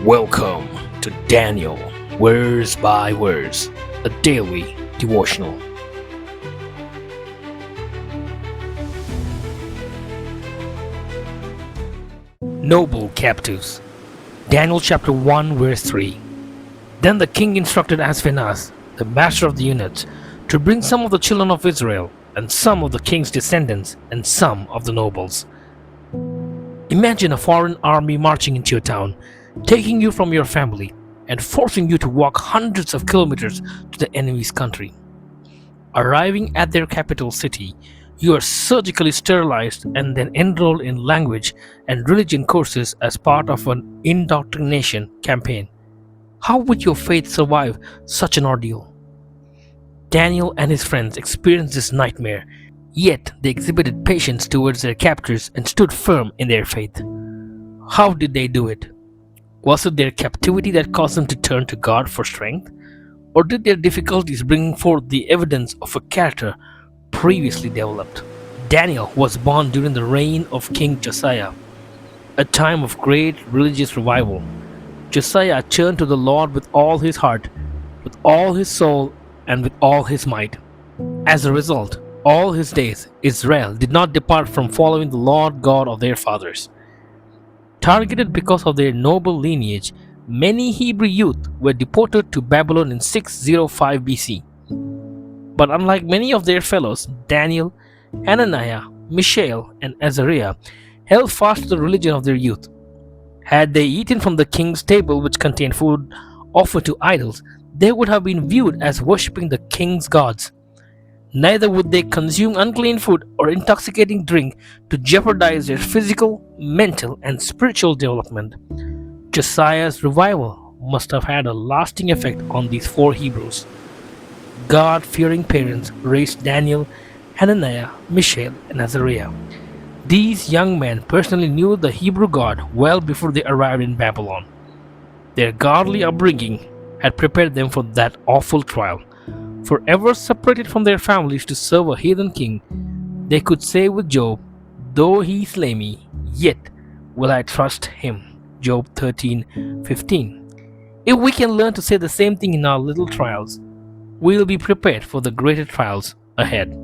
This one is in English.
Welcome to Daniel, Verse by Verse, a daily devotional. Noble captives. Daniel chapter 1 verse 3. Then the king instructed Aspenaz, the master of the eunuchs, to bring some of the children of Israel, and some of the king's descendants, and some of the nobles. Imagine a foreign army marching into your town, taking you from your family, and forcing you to walk hundreds of kilometers to the enemy's country. Arriving at their capital city, you are surgically sterilized and then enrolled in language and religion courses as part of an indoctrination campaign. How would your faith survive such an ordeal? Daniel and his friends experienced this nightmare, yet they exhibited patience towards their captors and stood firm in their faith. How did they do it? Was it their captivity that caused them to turn to God for strength? Or did their difficulties bring forth the evidence of a character previously developed? Daniel was born during the reign of King Josiah, a time of great religious revival. Josiah turned to the Lord with all his heart, with all his soul, and with all his might. As a result, all his days, Israel did not depart from following the Lord God of their fathers. Targeted because of their noble lineage, many Hebrew youth were deported to Babylon in 605 BC. But unlike many of their fellows, Daniel, Hananiah, Mishael, and Azariah held fast to the religion of their youth. Had they eaten from the king's table, which contained food offered to idols, they would have been viewed as worshipping the king's gods. Neither would they consume unclean food or intoxicating drink to jeopardize their physical, mental, and spiritual development. Josiah's revival must have had a lasting effect on these four Hebrews. God-fearing parents raised Daniel, Hananiah, Mishael, and Azariah. These young men personally knew the Hebrew God well before they arrived in Babylon. Their godly upbringing had prepared them for that awful trial. Forever separated from their families to serve a heathen king, they could say with Job, "Though he slay me, yet will I trust him." Job 13:15. If we can learn to say the same thing in our little trials, we will be prepared for the greater trials ahead.